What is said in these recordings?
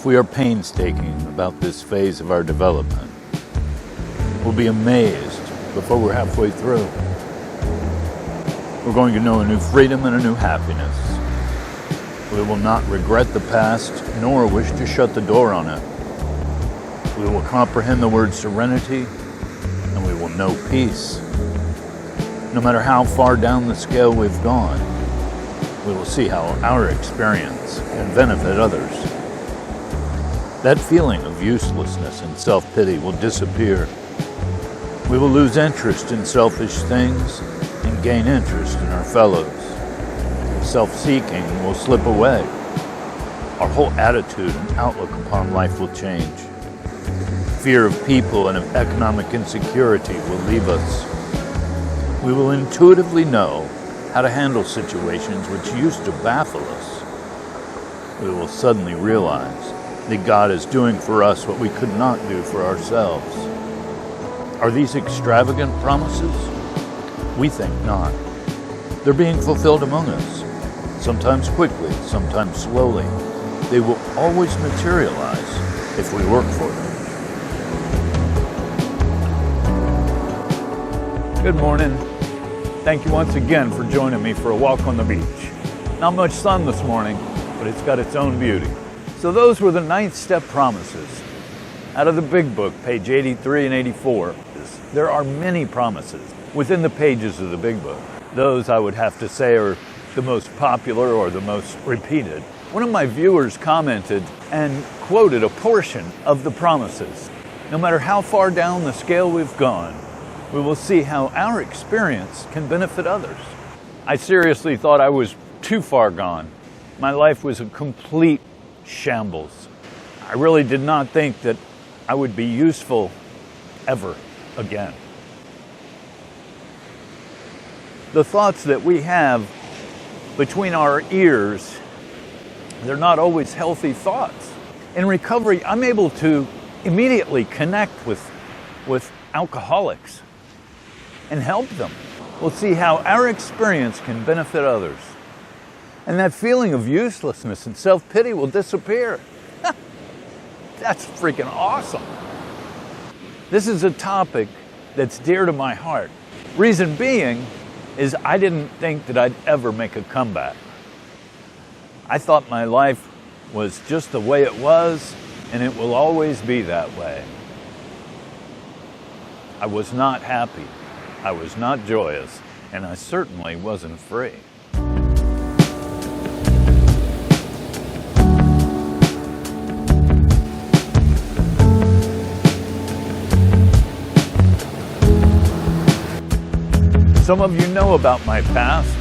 If we are painstaking about this phase of our development, we'll be amazed before we're halfway through. We're going to know a new freedom and a new happiness. We will not regret the past, nor wish to shut the door on it. We will comprehend the word serenity, and we will know peace. No matter how far down the scale we've gone, we will see how our experience can benefit others. That feeling of uselessness and self-pity will disappear. We will lose interest in selfish things and gain interest in our fellows. Self-seeking will slip away. Our whole attitude and outlook upon life will change. Fear of people and of economic insecurity will leave us. We will intuitively know how to handle situations which used to baffle us. We will suddenly realize that God is doing for us what we could not do for ourselves. Are these extravagant promises? We think not. They're being fulfilled among us, sometimes quickly, sometimes slowly. They will always materialize if we work for them. Good morning. Thank you once again for joining me for a walk on the beach. Not much sun this morning, but it's got its own beauty. So those were the 9th step promises. Out of the big book, page 83 and 84, there are many promises within the pages of the big book. Those, I would have to say, are the most popular or the most repeated. One of my viewers commented and quoted a portion of the promises. No matter how far down the scale we've gone, we will see how our experience can benefit others. I seriously thought I was too far gone. My life was a complete shambles. I really did not think that I would be useful ever again. The thoughts that we have between our ears, they're not always healthy thoughts. In recovery, I'm able to immediately connect with alcoholics and help them. We'll see how our experience can benefit others. And that feeling of uselessness and self-pity will disappear. That's freaking awesome. This is a topic that's dear to my heart. Reason being is I didn't think that I'd ever make a comeback. I thought my life was just the way it was, and it will always be that way. I was not happy. I was not joyous, and I certainly wasn't free. Some of you know about my past.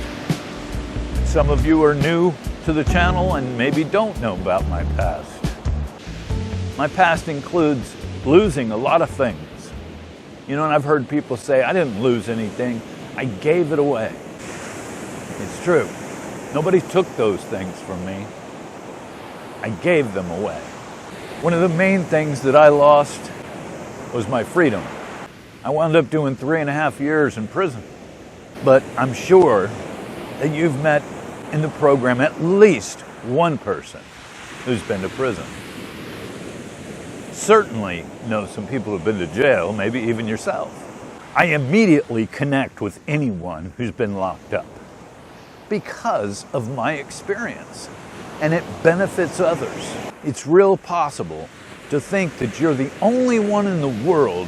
Some of you are new to the channel and maybe don't know about my past. My past includes losing a lot of things. You know, and I've heard people say, I didn't lose anything, I gave it away. It's true. Nobody took those things from me. I gave them away. One of the main things that I lost was my freedom. I wound up doing 3.5 years in prison. But I'm sure that you've met in the program at least one person who's been to prison. Certainly know some people who've been to jail, maybe even yourself. I immediately connect with anyone who's been locked up because of my experience, and it benefits others. It's real possible to think that you're the only one in the world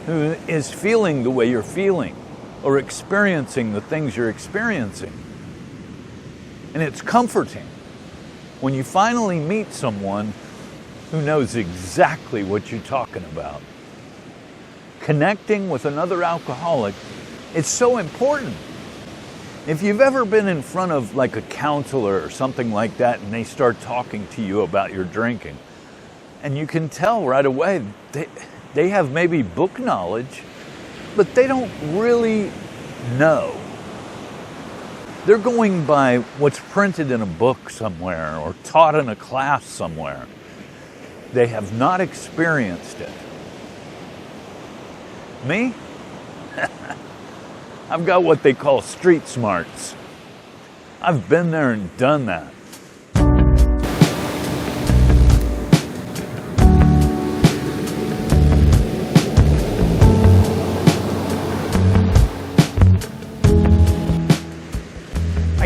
who is feeling the way you're feeling or experiencing the things you're experiencing. And it's comforting when you finally meet someone who knows exactly what you're talking about. Connecting with another alcoholic, it's so important. If you've ever been in front of like a counselor or something like that and they start talking to you about your drinking, and you can tell right away they have maybe book knowledge, but they don't really know. They're going by what's printed in a book somewhere or taught in a class somewhere. They have not experienced it. Me? I've got what they call street smarts. I've been there and done that.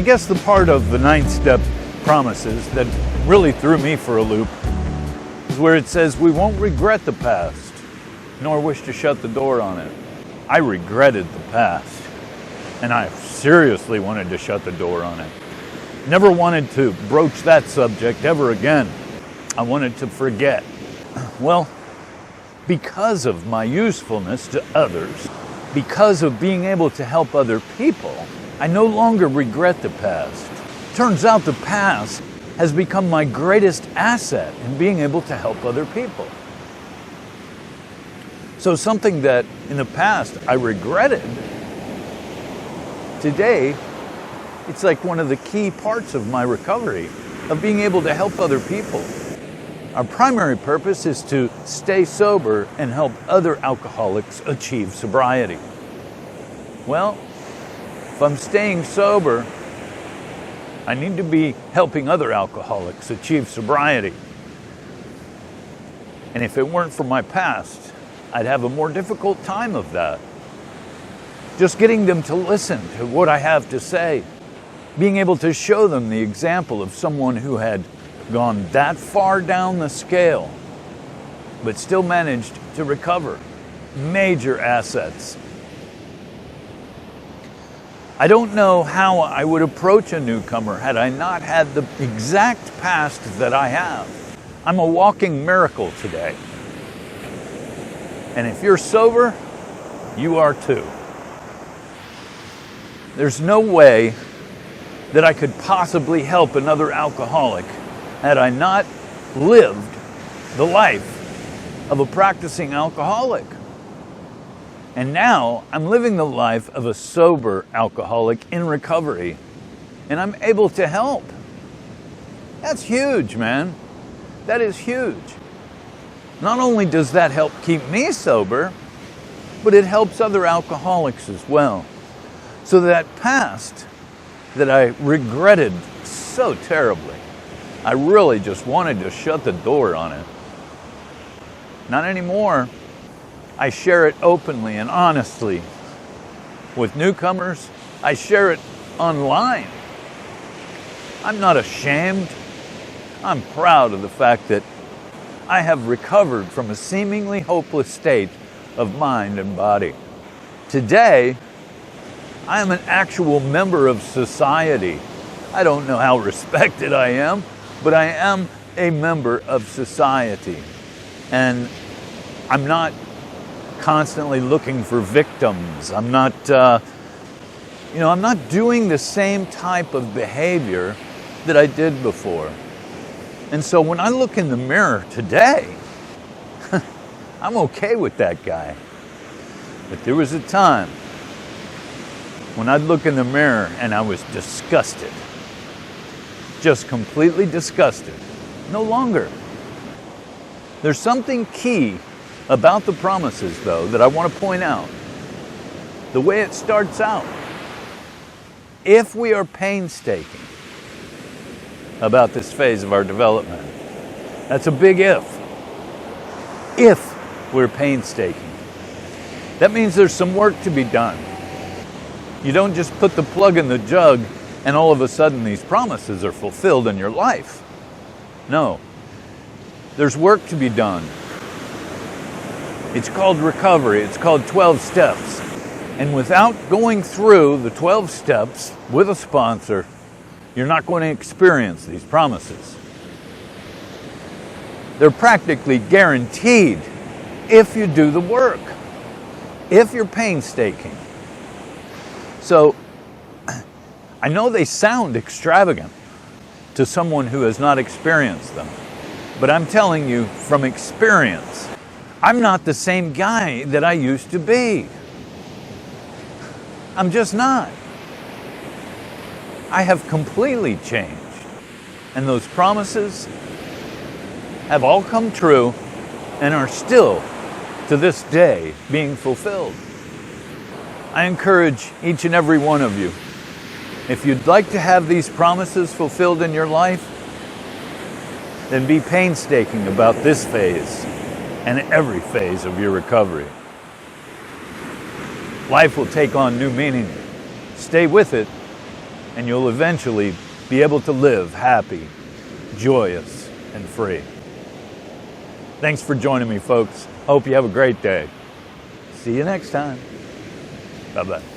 guess the part of the 9-step promises that really threw me for a loop is where it says we won't regret the past, nor wish to shut the door on it. I regretted the past, and I seriously wanted to shut the door on it. Never wanted to broach that subject ever again. I wanted to forget. Well, because of my usefulness to others, because of being able to help other people, I no longer regret the past. Turns out the past has become my greatest asset in being able to help other people. So something that in the past I regretted, today it's like one of the key parts of my recovery, of being able to help other people. Our primary purpose is to stay sober and help other alcoholics achieve sobriety. Well, if I'm staying sober, I need to be helping other alcoholics achieve sobriety. And if it weren't for my past, I'd have a more difficult time of that. Just getting them to listen to what I have to say, being able to show them the example of someone who had gone that far down the scale, but still managed to recover. Major assets. I don't know how I would approach a newcomer had I not had the exact past that I have. I'm a walking miracle today. And if you're sober, you are too. There's no way that I could possibly help another alcoholic had I not lived the life of a practicing alcoholic. And now I'm living the life of a sober alcoholic in recovery, and I'm able to help. That's huge, man. That is huge. Not only does that help keep me sober, but it helps other alcoholics as well. So that past that I regretted so terribly, I really just wanted to shut the door on it. Not anymore. I share it openly and honestly. With newcomers, I share it online. I'm not ashamed. I'm proud of the fact that I have recovered from a seemingly hopeless state of mind and body. Today, I am an actual member of society. I don't know how respected I am, but I am a member of society. And I'm not constantly looking for victims. I'm not doing the same type of behavior that I did before. And so when I look in the mirror today, I'm okay with that guy. But there was a time when I'd look in the mirror and I was disgusted. Just completely disgusted. No longer. There's something key about the promises, though, that I want to point out. The way it starts out. If we are painstaking about this phase of our development, that's a big if. If we're painstaking. That means there's some work to be done. You don't just put the plug in the jug and all of a sudden these promises are fulfilled in your life. No. There's work to be done. It's called recovery. It's called 12 steps. And without going through the 12 steps with a sponsor, you're not going to experience these promises. They're practically guaranteed if you do the work, if you're painstaking. So, I know they sound extravagant to someone who has not experienced them, but I'm telling you from experience, I'm not the same guy that I used to be. I'm just not. I have completely changed. And those promises have all come true and are still, to this day, being fulfilled. I encourage each and every one of you, if you'd like to have these promises fulfilled in your life, then be painstaking about this phase and every phase of your recovery. Life will take on new meaning. Stay with it, and you'll eventually be able to live happy, joyous, and free. Thanks for joining me, folks. Hope you have a great day. See you next time. Bye-bye.